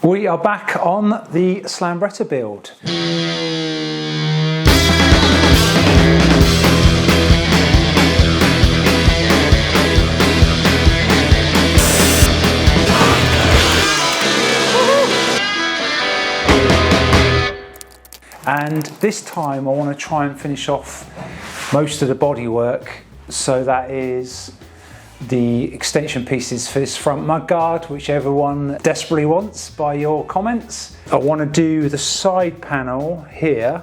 We are back on the Slambretta build. And this time I want to try and finish off most of the body work, so that is the extension pieces for this front mudguard, which everyone desperately wants by your comments. I want to do the side panel here,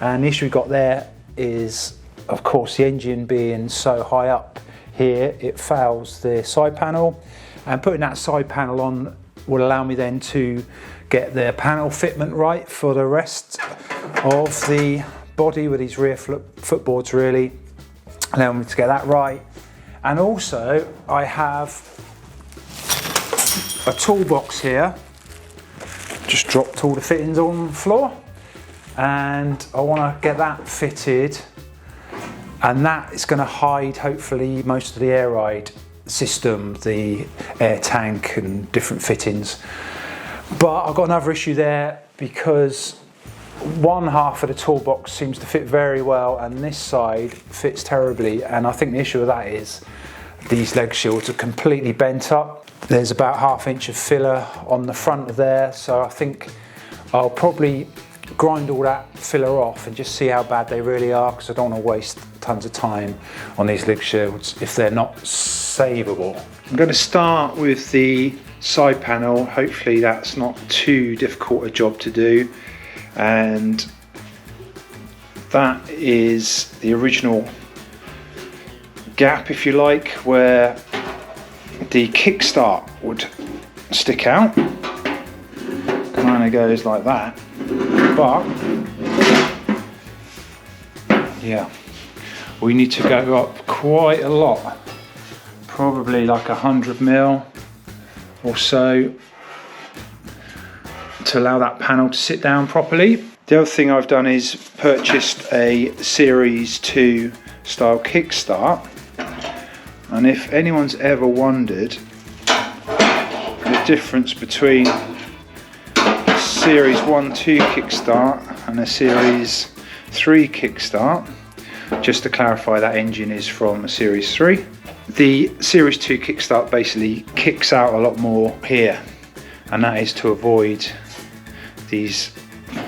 and the issue we've got there is, of course, the engine being so high up here, it fails the side panel, and putting that side panel on will allow me then to get the panel fitment right for the rest of the body with these rear footboards, really allow me to get that right. And also I have a toolbox here, just dropped all the fittings on the floor, and I want to get that fitted, and that is going to hide hopefully most of the air ride system, the air tank and different fittings. But I've got another issue there, because one half of the toolbox seems to fit very well and this side fits terribly, and I think the issue with that is these leg shields are completely bent up. There's about ½ inch of filler on the front of there, so I think I'll probably grind all that filler off and just see how bad they really are, because I don't want to waste tons of time on these leg shields if they're not savable. I'm going to start with the side panel. Hopefully that's not too difficult a job to do, and that is the original gap, if you like, where the kickstart would stick out. Kind of goes like that, but yeah, we need to go up quite a lot, probably like 100mm or so, to allow that panel to sit down properly. The other thing I've done is purchased a Series 2 style kickstart, and if anyone's ever wondered the difference between a Series 1-2 kickstart and a Series 3 kickstart, just to clarify, that engine is from a Series 3. The Series 2 kickstart basically kicks out a lot more here, and that is to avoid these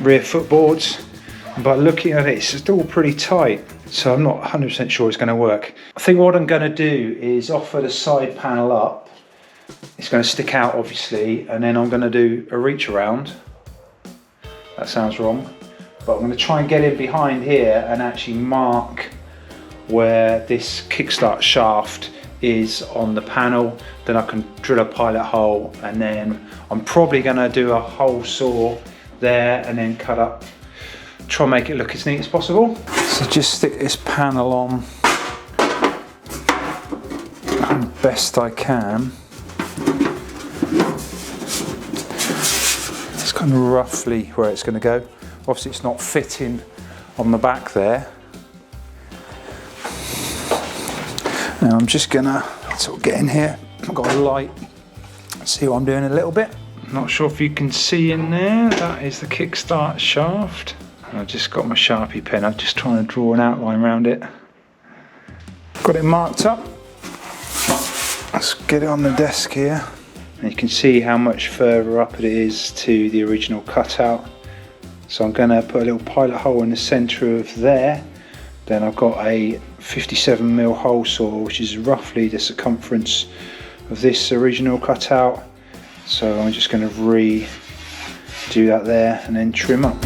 rear footboards. But looking at it, it's still pretty tight, so I'm not 100% sure it's going to work. I think what I'm going to do is offer the side panel up. It's going to stick out obviously, and then I'm going to do a reach around. That sounds wrong, but I'm going to try and get in behind here and actually mark where this kickstart shaft is on the panel. Then I can drill a pilot hole, and then I'm probably going to do a hole saw there and then cut up, try and make it look as neat as possible. So just stick this panel on best I can. It's kind of roughly where it's going to go. Obviously it's not fitting on the back there. Now I'm just gonna sort of get in here. I've got a light, see what I'm doing a little bit. I'm not sure if you can see in there, that is the kickstart shaft. I've just got my Sharpie pen, I'm just trying to draw an outline around it. Got it marked up. Let's get it on the desk here. And you can see how much further up it is to the original cutout. So I'm going to put a little pilot hole in the centre of there. Then I've got a 57mm hole saw, which is roughly the circumference of this original cutout. So I'm just going to redo that there and then trim up.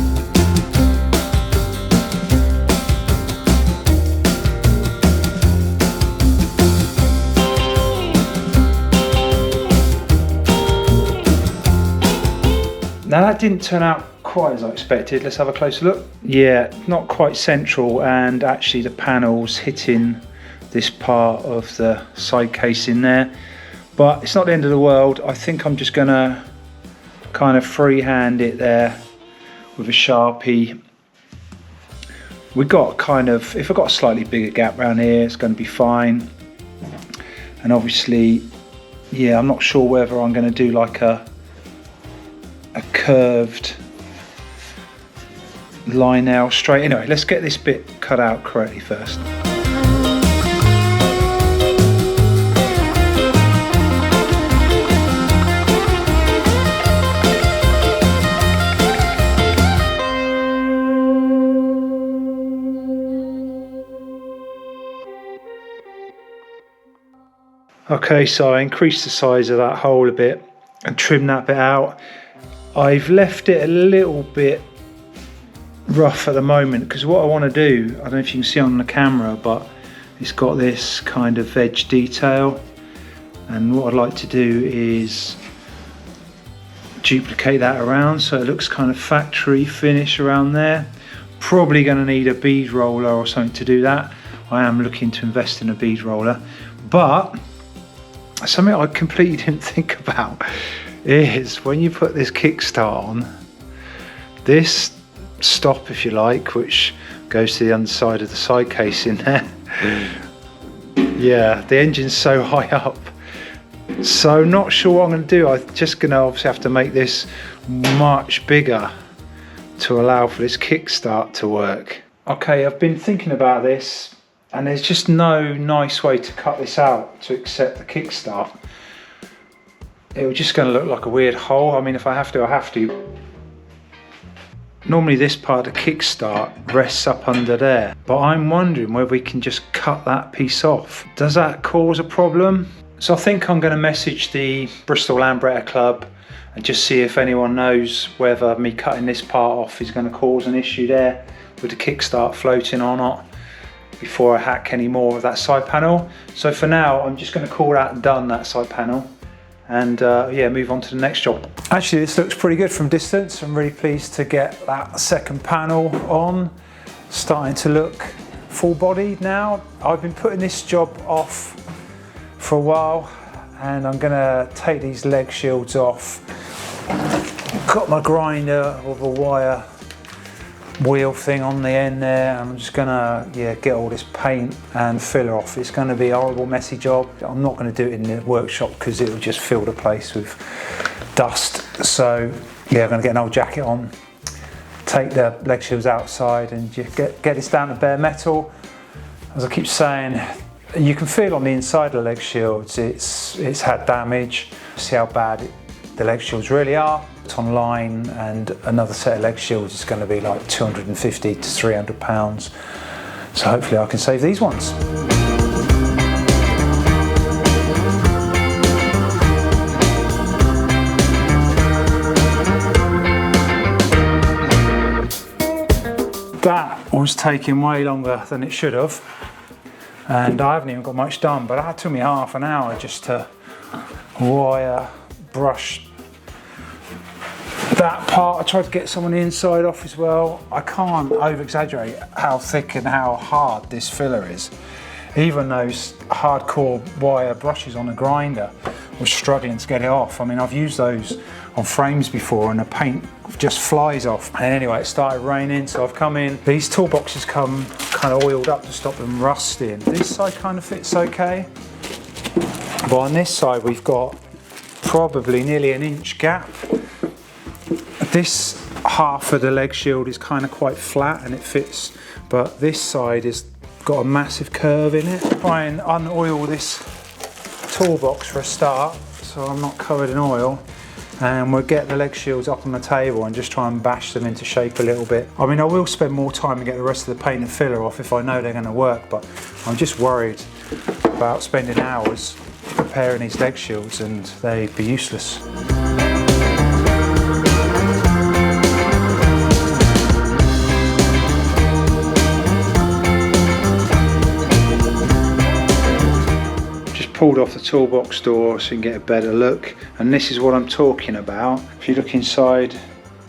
Now that didn't turn out quite as I expected. Let's have a closer look. Yeah, not quite central, and actually the panel's hitting this part of the side casing there. But it's not the end of the world. I think I'm just gonna kind of freehand it there with a Sharpie. We got kind of, if I've got a slightly bigger gap around here, it's gonna be fine. And obviously, yeah, I'm not sure whether I'm gonna do like a a curved line nail straight. Anyway, let's get this bit cut out correctly first. Okay, so I increased the size of that hole a bit and trimmed that bit out. I've left it a little bit rough at the moment because what I want to do, I don't know if you can see on the camera, but it's got this kind of edge detail, and what I'd like to do is duplicate that around so it looks kind of factory finish around there. Probably going to need a bead roller or something to do that. I am looking to invest in a bead roller, but something I completely didn't think about is when you put this kickstart on, this stop, if you like, which goes to the underside of the side casing there, yeah, the engine's so high up, so not sure what I'm going to do. I'm just going to obviously have to make this much bigger to allow for this kickstart to work. Okay, I've been thinking about this, and there's just no nice way to cut this out to accept the kickstart. It was just going to look like a weird hole. I mean, if I have to, I have to. Normally this part of the kickstart rests up under there, but I'm wondering whether we can just cut that piece off. Does that cause a problem? So I think I'm going to message the Bristol Slambretta Club and just see if anyone knows whether me cutting this part off is going to cause an issue there with the kickstart floating or not, before I hack any more of that side panel. So for now, I'm just going to call that done, that side panel, and yeah, move on to the next job. Actually, this looks pretty good from distance. I'm really pleased to get that second panel on. Starting to look full-bodied now. I've been putting this job off for a while, and I'm going to take these leg shields off. Got my grinder with a wire wheel thing on the end there. I'm just gonna get all this paint and filler off. It's going to be a horrible messy job. I'm not going to do it in the workshop because it will just fill the place with dust. So yeah, I'm going to get an old jacket on, take the leg shields outside, and just get this down to bare metal. As I keep saying, you can feel on the inside of the leg shields it's had damage. See how bad the leg shields really are. Online, and another set of leg shields is going to be like 250 to 300 pounds. So hopefully I can save these ones. That was taking way longer than it should have, and I haven't even got much done, but that took me half an hour just to wire brush that part. I tried to get some on the inside off as well. I can't over exaggerate how thick and how hard this filler is. Even those hardcore wire brushes on a grinder was struggling to get it off. I mean, I've used those on frames before and the paint just flies off. And anyway, it started raining, so I've come in. These toolboxes come kind of oiled up to stop them rusting. This side kind of fits okay, but on this side we've got probably nearly an inch gap. This half of the leg shield is kind of quite flat and it fits, but this side has got a massive curve in it. Try and unoil this toolbox for a start, so I'm not covered in oil, and we'll get the leg shields up on the table and just try and bash them into shape a little bit. I mean, I will spend more time and get the rest of the paint and filler off if I know they're going to work, but I'm just worried about spending hours preparing these leg shields and they'd be useless. Pulled off the toolbox door so you can get a better look, and this is what I'm talking about. If you look inside,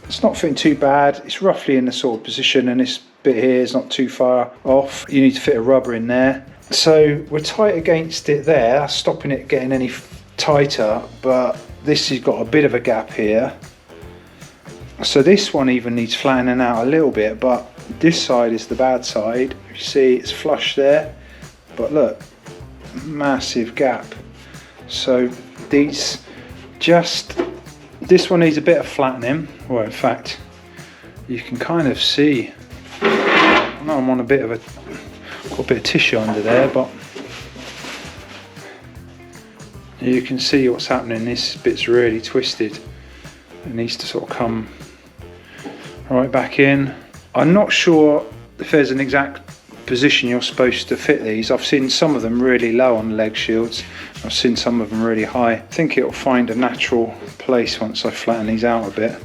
it's not fitting too bad. It's roughly in the sort of position, and this bit here is not too far off. You need to fit a rubber in there, so we're tight against it there. That's stopping it getting any tighter, but this has got a bit of a gap here, so this one even needs flattening out a little bit, but this side is the bad side. You see it's flush there, but look, massive gap. So these just This one needs a bit of flattening. Well, in fact, you can kind of see, I know I'm on a bit of got a bit of tissue under there, but you can see what's happening. This bit's really twisted. It needs to sort of come right back in. I'm not sure if there's an exact position you're supposed to fit these. I've seen some of them really low on the leg shields. I've seen some of them really high. I think it'll find a natural place once I flatten these out a bit.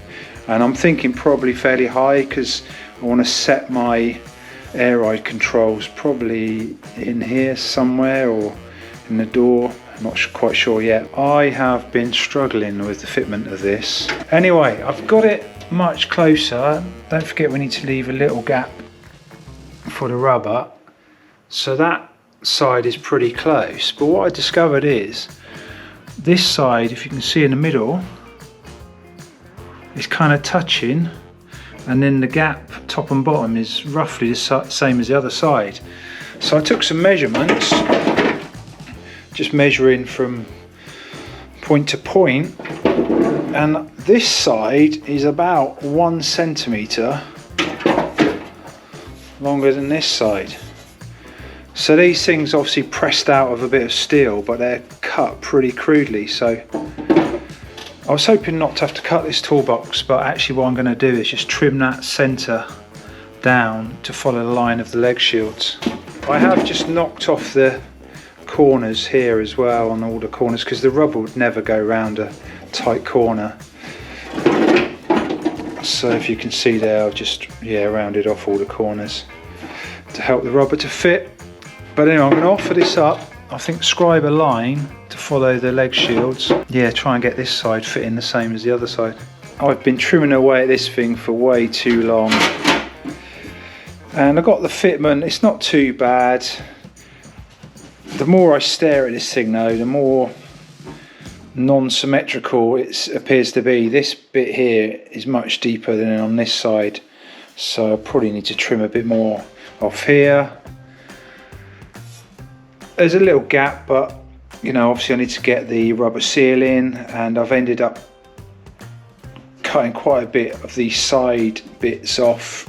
And I'm thinking probably fairly high because I want to set my air ride controls probably in here somewhere or in the door. I'm not quite sure yet. I have been struggling with the fitment of this. Anyway, I've got it much closer. Don't forget we need to leave a little gap for the rubber. So that side is pretty close. But what I discovered is this side, if you can see in the middle, is kind of touching, and then the gap top and bottom is roughly the same as the other side. So I took some measurements, just measuring from point to point, and this side is about 1 centimetre longer than this side. So these things obviously pressed out of a bit of steel, but they're cut pretty crudely. So I was hoping not to have to cut this toolbox, but actually what I'm going to do is just trim that centre down to follow the line of the leg shields. I have just knocked off the corners here as well, on all the corners, because the rubber would never go around a tight corner. So if you can see there, I've just rounded off all the corners to help the rubber to fit. But anyway, I'm going to offer this up. I think scribe a line to follow the leg shields. Yeah, try and get this side fitting the same as the other side. I've been trimming away at this thing for way too long, and I got the fitment. It's not too bad. The more I stare at this thing though, the more non-symmetrical it appears to be. This bit here is much deeper than on this side, so I probably need to trim a bit more off here. There's a little gap, but you know, obviously I need to get the rubber seal in, and I've ended up cutting quite a bit of these side bits off,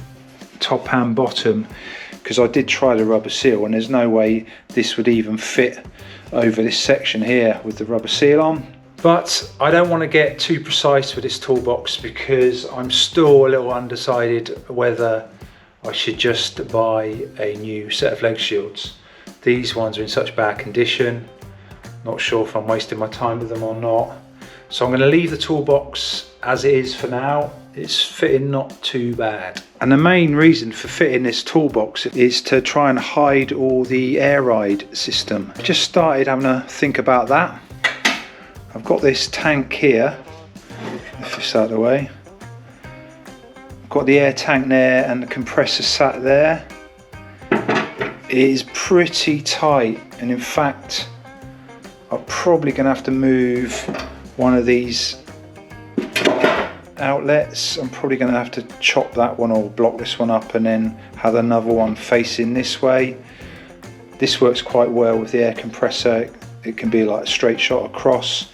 top and bottom, because I did try the rubber seal and there's no way this would even fit over this section here with the rubber seal on. But I don't want to get too precise with this toolbox because I'm still a little undecided whether I should just buy a new set of leg shields. These ones are in such bad condition, not sure if I'm wasting my time with them or not. So I'm going to leave the toolbox as it is for now. It's fitting not too bad. And the main reason for fitting this toolbox is to try and hide all the air ride system. I just started having a think about that. I've got this tank here, if it's out of the way. I've got the air tank there and the compressor sat there. It is pretty tight, and in fact I'm probably going to have to move one of these outlets. I'm probably going to have to chop that one or block this one up and then have another one facing this way. This works quite well with the air compressor. It can be like a straight shot across.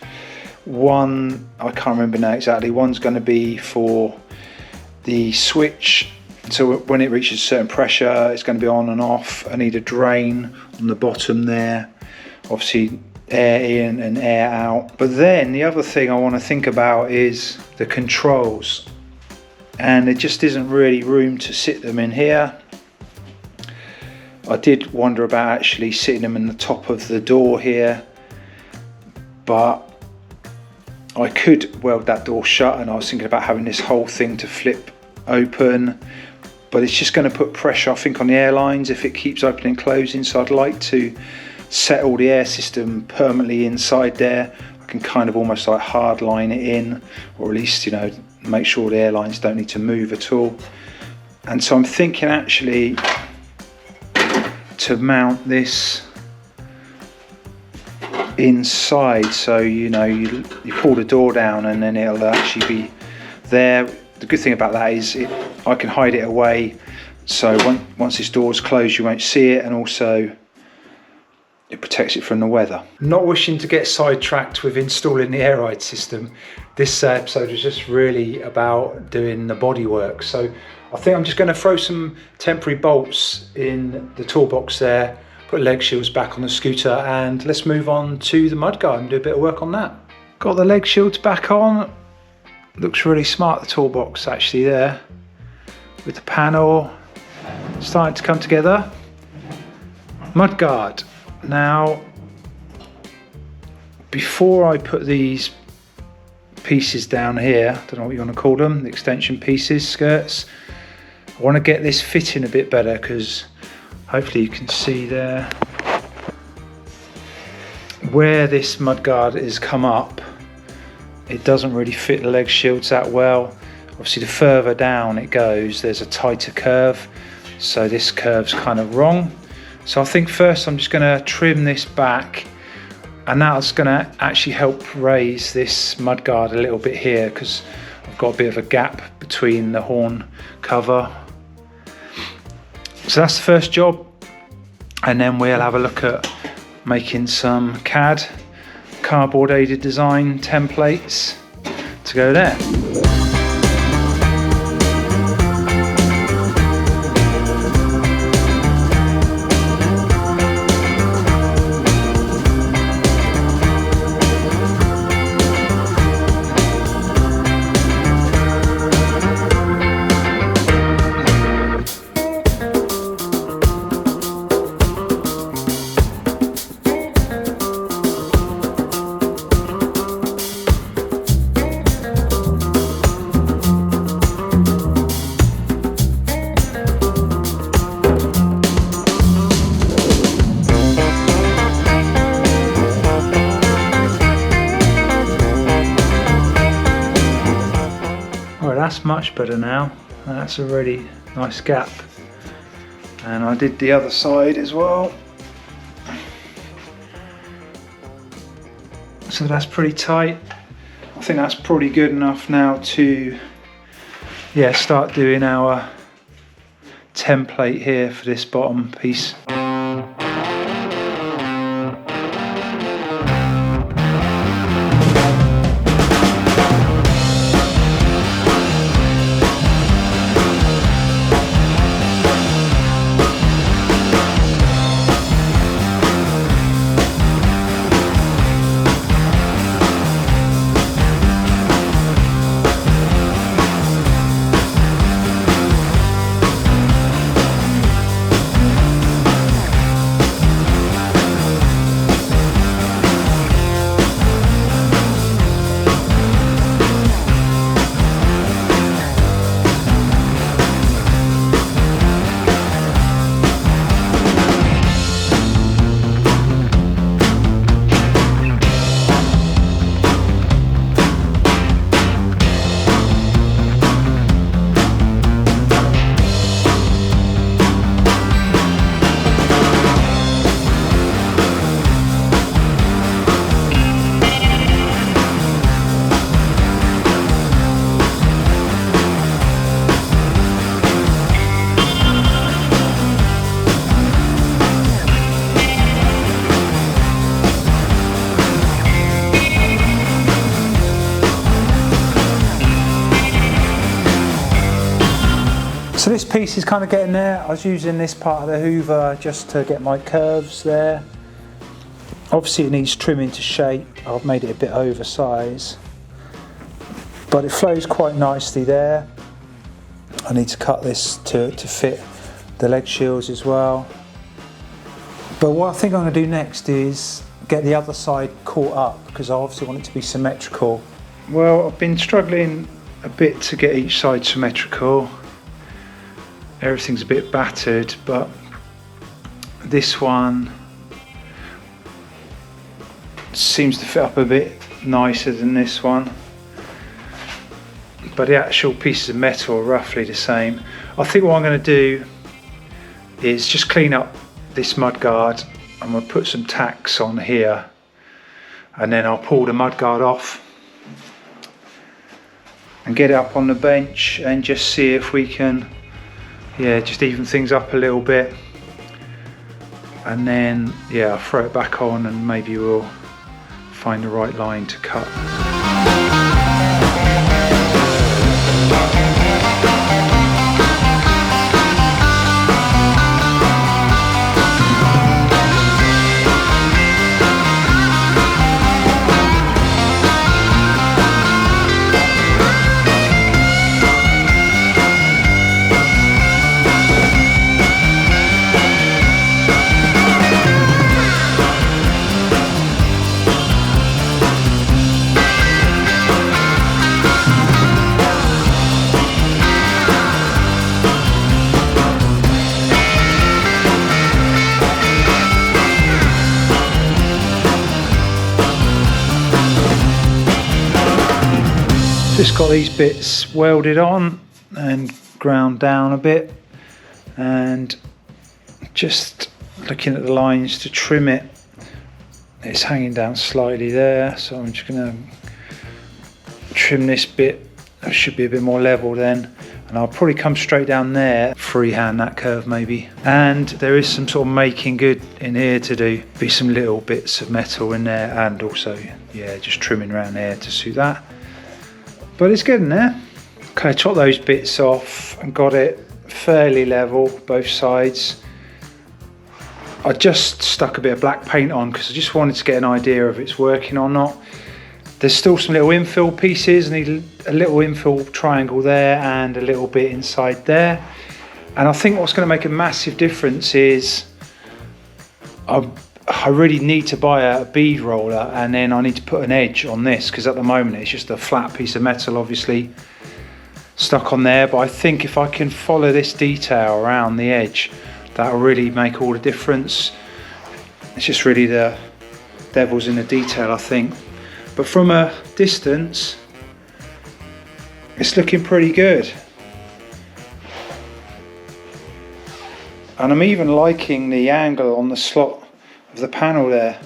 One, I can't remember now exactly, one's going to be for the switch, so when it reaches a certain pressure it's going to be on and off. I need a drain on the bottom there, obviously air in and air out. But then the other thing I want to think about is the controls, and there just isn't really room to sit them in here. I did wonder about actually sitting them in the top of the door here, but I could weld that door shut, and I was thinking about having this whole thing to flip open, but it's just going to put pressure, I think, on the airlines if it keeps opening and closing. So I'd like to set all the air system permanently inside there. I can kind of almost like hard line it in, or at least, you know, make sure the airlines don't need to move at all. And so I'm thinking actually to mount this inside, so you know, you pull the door down and then it'll actually be there. The good thing about that is I can hide it away, so once this door's closed you won't see it, and also it protects it from the weather. Not wishing to get sidetracked with installing the air ride system, this episode is just really about doing the bodywork. So I think I'm just going to throw some temporary bolts in the toolbox there, put leg shields back on the scooter, and let's move on to the mudguard and do a bit of work on that. Got the leg shields back on. Looks really smart, the toolbox actually there, with the panel starting to come together. Mudguard. Now, before I put these pieces down here, I don't know what you want to call them, the extension pieces, skirts, I want to get this fitting a bit better, because hopefully you can see there where this mudguard has come up. It doesn't really fit the leg shields that well. Obviously the further down it goes, there's a tighter curve, so this curve's kind of wrong. So I think first I'm just going to trim this back, and that's going to actually help raise this mudguard a little bit here, because I've got a bit of a gap between the horn cover. So that's the first job, and then we'll have a look at making some CAD, cardboard aided design templates to go there. That's much better now. That's a really nice gap, and I did the other side as well, so that's pretty tight. I think that's probably good enough now to start doing our template here for this bottom piece. So this piece is kind of getting there. I was using this part of the hoover just to get my curves there. Obviously it needs trimming to shape. I've made it a bit oversized, but it flows quite nicely there. I need to cut this to fit the leg shields as well. But what I think I'm going to do next is get the other side caught up, because I obviously want it to be symmetrical. Well, I've been struggling a bit to get each side symmetrical. Everything's a bit battered, but this one seems to fit up a bit nicer than this one. But the actual pieces of metal are roughly the same. I think what I'm going to do is just clean up this mudguard. I'm going to put some tacks on here, and then I'll pull the mudguard off and get it up on the bench and just see if we can just even things up a little bit. and then yeah, I'll throw it back on and maybe we'll find the right line to cut. Just got these bits welded on and ground down a bit, and just looking at the lines to trim it. It's hanging down slightly there, so I'm just going to trim this bit. That should be a bit more level then, and I'll probably come straight down there, freehand that curve maybe. And there is some sort of making good in here to do. Be some little bits of metal in there, and also yeah, just trimming around there to suit that. But it's good in there. Okay, I chopped those bits off and got it fairly level, both sides. I just stuck a bit of black paint on because I just wanted to get an idea if it's working or not. There's still some little infill pieces. I need a little infill triangle there and a little bit inside there. And I think what's going to make a massive difference is I really need to buy a bead roller, and then I need to put an edge on this, because at the moment it's just a flat piece of metal obviously stuck on there. But I think if I can follow this detail around the edge, that'll really make all the difference. It's just really the devil's in the detail, I think. But from a distance it's looking pretty good, and I'm even liking the angle on the slot of the panel there.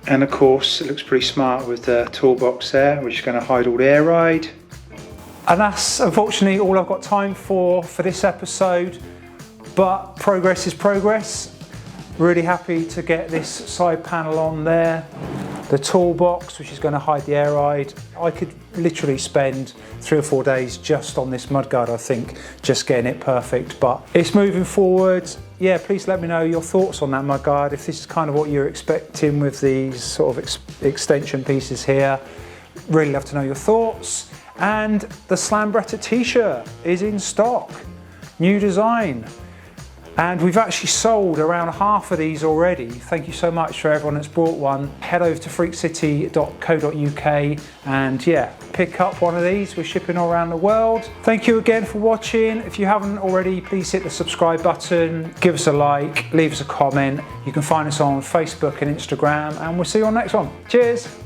And of course it looks pretty smart with the toolbox there, which is going to hide all the air ride. And that's unfortunately all I've got time for this episode, but progress is progress. Really happy to get this side panel on there, the toolbox which is going to hide the air ride. I could literally spend 3 or 4 days just on this mudguard, I think, just getting it perfect, but it's moving forward. Yeah, please let me know your thoughts on that mudguard, if this is kind of what you're expecting with these sort of extension pieces here. Really love to know your thoughts. And the Slambretta t-shirt is in stock, new design. And we've actually sold around half of these already. Thank you so much for everyone that's bought one. Head over to freakcity.co.uk and yeah, pick up one of these. We're shipping all around the world. Thank you again for watching. If you haven't already, please hit the subscribe button, give us a like, leave us a comment. You can find us on Facebook and Instagram, and we'll see you on the next one. Cheers.